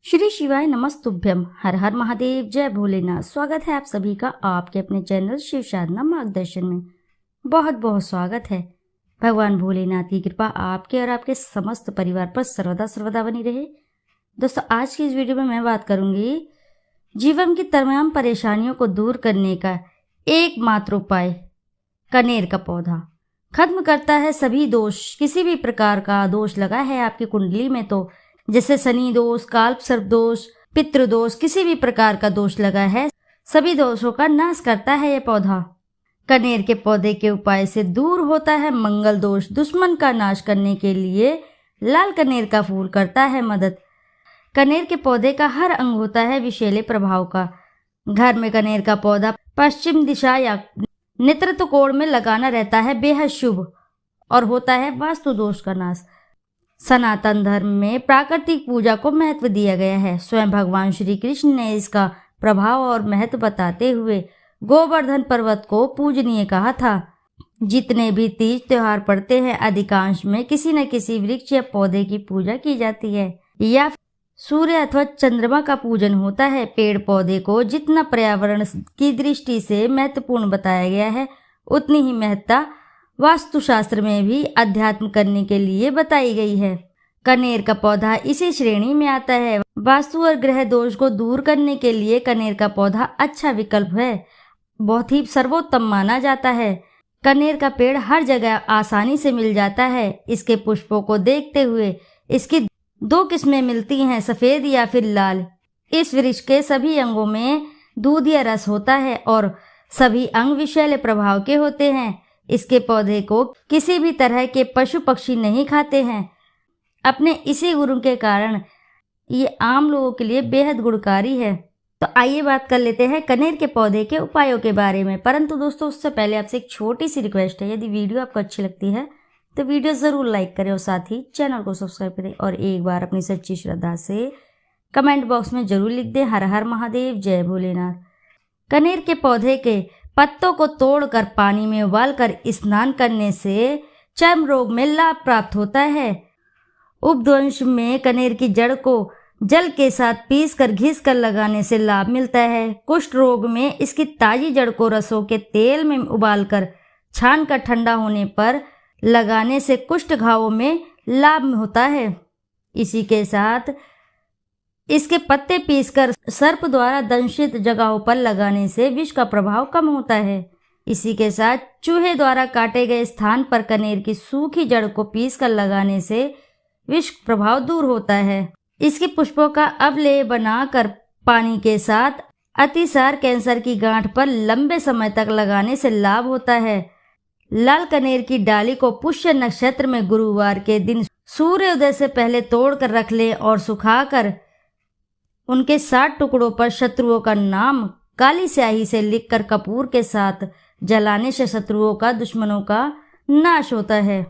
श्री शिवाय नमस्तुभ्यम। हर हर महादेव, जय भोलेनाथ। स्वागत है आप सभी का आपके अपने चैनल शिव साधना मार्गदर्शन में। बहुत बहुत स्वागत है। भगवान भोलेनाथ की कृपा आपके और आपके समस्त परिवार पर सर्वदा सर्वदा बनी रहे। दोस्तों, आज की इस वीडियो में मैं बात करूंगी जीवन की तमाम परेशानियों को दूर करने का एकमात्र उपाय कनेर का पौधा खत्म करता है सभी दोष। किसी भी प्रकार का दोष लगा है आपकी कुंडली में, तो जैसे शनि दोष, काल्प सर्प दोष, पितृ दोष, किसी भी प्रकार का दोष लगा है, सभी दोषों का नाश करता है ये पौधा। कनेर के पौधे के उपाय से दूर होता है मंगल दोष। दुश्मन का नाश करने के लिए लाल कनेर का फूल करता है मदद। कनेर के पौधे का हर अंग होता है विषैले प्रभाव का। घर में कनेर का पौधा पश्चिम दिशा या नेतृत्व कोण में लगाना रहता है बेहद शुभ और होता है वास्तु दोष का नाश। सनातन धर्म में प्राकृतिक पूजा को महत्व दिया गया है। स्वयं भगवान श्री कृष्ण ने इसका प्रभाव और महत्व बताते हुए गोवर्धन पर्वत को पूजनीय कहा था। जितने भी तीज त्योहार पड़ते हैं, अधिकांश में किसी न किसी वृक्ष या पौधे की पूजा की जाती है या सूर्य अथवा चंद्रमा का पूजन होता है। पेड़ पौधे को जितना पर्यावरण की दृष्टि से महत्वपूर्ण बताया गया है, उतनी ही महत्ता वास्तुशास्त्र में भी अध्यात्म करने के लिए बताई गई है। कनेर का पौधा इसी श्रेणी में आता है। वास्तु और ग्रह दोष को दूर करने के लिए कनेर का पौधा अच्छा विकल्प है, बहुत ही सर्वोत्तम माना जाता है। कनेर का पेड़ हर जगह आसानी से मिल जाता है। इसके पुष्पों को देखते हुए इसकी दो किस्में मिलती हैं, सफेद या फिर लाल। इस वृक्ष के सभी अंगों में दूध या रस होता है और सभी अंग विषैले प्रभाव के होते हैं। इसके पौधे को किसी भी तरह के पशु पक्षी नहीं खाते हैं। अपने इसी गुण के कारण ये आम लोगों के लिए बेहद गुणकारी है। तो आइए बात कर लेते हैं कनेर के पौधे के उपायों के बारे में। परंतु दोस्तों, उससे पहले आपसे एक छोटी सी रिक्वेस्ट है, यदि वीडियो आपको अच्छी लगती है तो वीडियो ज़रूर लाइक करें और साथ ही चैनल को सब्सक्राइब करें और एक बार अपनी सच्ची श्रद्धा से कमेंट बॉक्स में जरूर लिख दें, हर हर महादेव, जय भोलेनाथ। कनेर के पौधे के पत्तों को तोड़कर पानी में उबालकर स्नान करने से चर्म रोग में लाभ प्राप्त होता है। उपद्वंश में कनेर की जड़ को जल के साथ पीसकर घिसकर लगाने से लाभ मिलता है। कुष्ठ रोग में इसकी ताजी जड़ को रसों के तेल में उबालकर छानकर ठंडा होने पर लगाने से कुष्ठ घावों में लाभ होता है। इसी के साथ इसके पत्ते पीसकर सर्प द्वारा दंशित जगहों पर लगाने से विष का प्रभाव कम होता है। इसी के साथ चूहे द्वारा काटे गए स्थान पर कनेर की सूखी जड़ को पीसकर लगाने से विष प्रभाव दूर होता है। इसके पुष्पों का अवलेह बनाकर पानी के साथ अतिसार कैंसर की गांठ पर लंबे समय तक लगाने से लाभ होता है। लाल कनेर की डाली को पुष्य नक्षत्र में गुरुवार के दिन सूर्योदय से पहले तोड़कर रख लें और सुखाकर उनके 60 टुकड़ों पर शत्रुओं का नाम काली स्याही से लिखकर कपूर के साथ जलाने से शत्रुओं का, दुश्मनों का नाश होता है।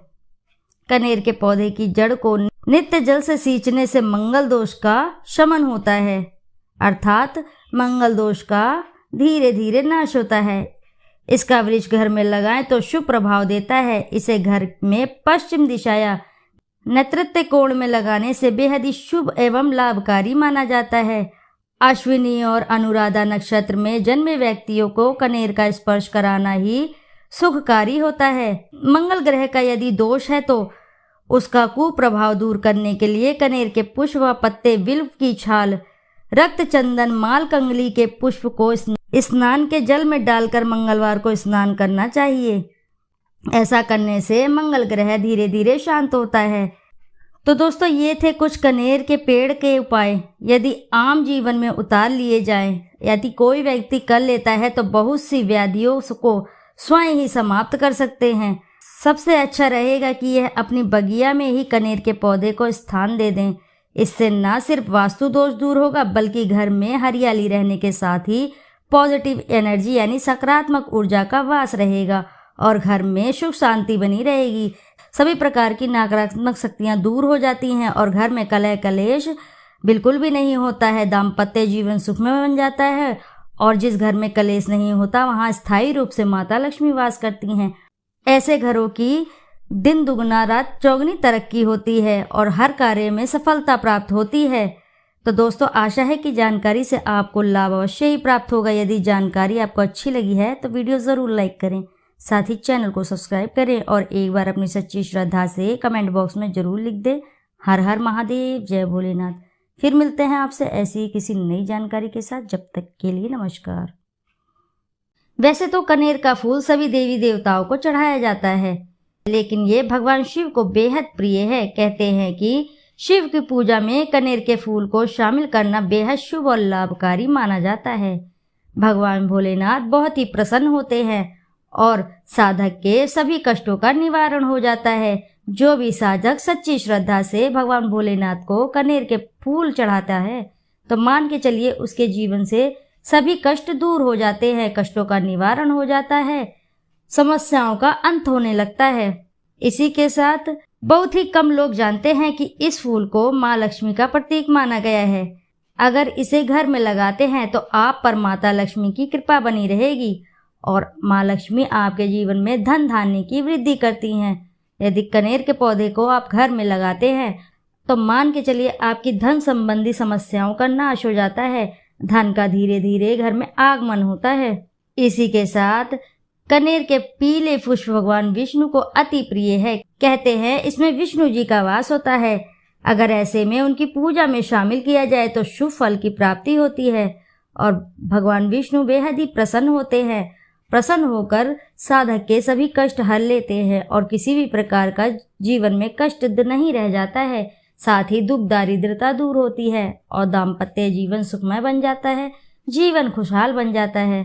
कनेर के पौधे की जड़ को नित्य जल से सींचने से मंगल दोष का शमन होता है, अर्थात मंगल दोष का धीरे धीरे नाश होता है। इसका वृक्ष घर में लगाएं तो शुभ प्रभाव देता है। इसे घर में पश्चिम दिशा या नेतृत्व कोण में लगाने से बेहद ही शुभ एवं लाभकारी माना जाता है। अश्विनी और अनुराधा नक्षत्र में जन्मे व्यक्तियों को कनेर का स्पर्श कराना ही सुखकारी होता है। मंगल ग्रह का यदि दोष है तो उसका कुप्रभाव दूर करने के लिए कनेर के पुष्प व पत्ते, बिल्व की छाल, रक्त चंदन, माल कंगली के पुष्प को स्नान के जल में डालकर मंगलवार को स्नान करना चाहिए। ऐसा करने से मंगल ग्रह धीरे धीरे शांत होता है। तो दोस्तों, ये थे कुछ कनेर के पेड़ के उपाय। यदि आम जीवन में उतार लिए जाएं, यदि कोई व्यक्ति कर लेता है तो बहुत सी व्याधियों को स्वयं ही समाप्त कर सकते हैं। सबसे अच्छा रहेगा कि यह अपनी बगिया में ही कनेर के पौधे को स्थान दे दें। इससे न सिर्फ वास्तु दोष दूर होगा, बल्कि घर में हरियाली रहने के साथ ही पॉजिटिव एनर्जी यानी सकारात्मक ऊर्जा का वास रहेगा और घर में सुख शांति बनी रहेगी। सभी प्रकार की नकारात्मक शक्तियां दूर हो जाती हैं और घर में कलह कलेश बिल्कुल भी नहीं होता है। दाम्पत्य जीवन सुखमय बन जाता है और जिस घर में कलेश नहीं होता वहां स्थायी रूप से माता लक्ष्मी वास करती हैं। ऐसे घरों की दिन दुगना रात चौगनी तरक्की होती है और हर कार्य में सफलता प्राप्त होती है। तो दोस्तों आशा है कि जानकारी से आपको लाभ अवश्य ही प्राप्त होगा। यदि जानकारी आपको अच्छी लगी है तो वीडियो ज़रूर लाइक करें, साथ ही चैनल को सब्सक्राइब करें और एक बार अपनी सच्ची श्रद्धा से कमेंट बॉक्स में ज़रूर लिख दें हर हर महादेव, जय भोलेनाथ। फिर मिलते हैं आपसे ऐसी ही किसी नई जानकारी के साथ। जब तक के लिए नमस्कार। वैसे तो कनेर का फूल सभी देवी देवताओं को चढ़ाया जाता है, लेकिन ये भगवान शिव को बेहद प्रिय है। कहते हैं कि शिव की पूजा में कनेर के फूल को शामिल करना बेहद शुभ और लाभकारी माना जाता है। भगवान भोलेनाथ बहुत ही प्रसन्न होते हैं और साधक के सभी कष्टों का निवारण हो जाता है। जो भी साधक सच्ची श्रद्धा से भगवान भोलेनाथ को कनेर के फूल चढ़ाता है तो मान के चलिए उसके जीवन से सभी कष्ट दूर हो जाते हैं, कष्टों का निवारण हो जाता है, समस्याओं का अंत होने लगता है। इसी के साथ बहुत ही कम लोग जानते हैं कि इस फूल को माँ लक्ष्मी का प्रतीक माना गया है। अगर इसे घर में लगाते हैं तो आप पर माता लक्ष्मी की कृपा बनी रहेगी और माँ लक्ष्मी आपके जीवन में धन धान्य की वृद्धि करती हैं। यदि कनेर के पौधे को आप घर में लगाते हैं तो मान के चलिए आपकी धन संबंधी समस्याओं का नाश हो जाता है, धन का धीरे धीरे घर में आगमन होता है। इसी के साथ कनेर के पीले पुष्प भगवान विष्णु को अति प्रिय है। कहते हैं इसमें विष्णु जी का वास होता है। अगर ऐसे में उनकी पूजा में शामिल किया जाए तो शुभ फल की प्राप्ति होती है और भगवान विष्णु बेहद ही प्रसन्न होते हैं। प्रसन्न होकर साधक के सभी कष्ट हर लेते हैं और किसी भी प्रकार का जीवन में कष्ट नहीं रह जाता है। साथ ही दुख दारिद्रता दूर होती है और दाम्पत्य जीवन सुखमय बन जाता है, जीवन खुशहाल बन जाता है।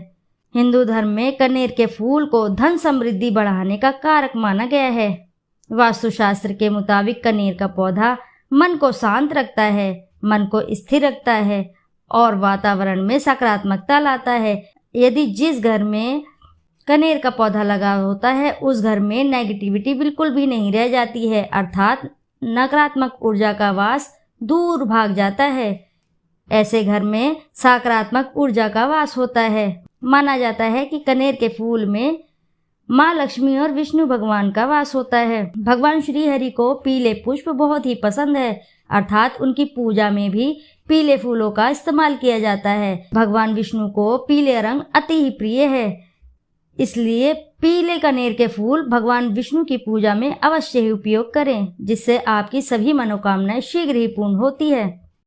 हिंदू धर्म में कनेर के फूल को धन समृद्धि बढ़ाने का कारक माना गया है। वास्तुशास्त्र के मुताबिक कनेर का पौधा मन को शांत रखता है, मन को स्थिर रखता है और वातावरण में सकारात्मकता लाता है। यदि जिस घर में कनेर का पौधा लगा होता है उस घर में नेगेटिविटी बिल्कुल भी नहीं रह जाती है, अर्थात नकारात्मक ऊर्जा का वास दूर भाग जाता है। ऐसे घर में सकारात्मक ऊर्जा का वास होता है। माना जाता है कि कनेर के फूल में माँ लक्ष्मी और विष्णु भगवान का वास होता है। भगवान श्री हरि को पीले पुष्प बहुत ही पसंद है, अर्थात उनकी पूजा में भी पीले फूलों का इस्तेमाल किया जाता है। भगवान विष्णु को पीले रंग अति ही प्रिय है, इसलिए पीले कनेर के फूल भगवान विष्णु की पूजा में अवश्य ही उपयोग करें, जिससे आपकी सभी मनोकामनाएं शीघ्र ही पूर्ण होती है।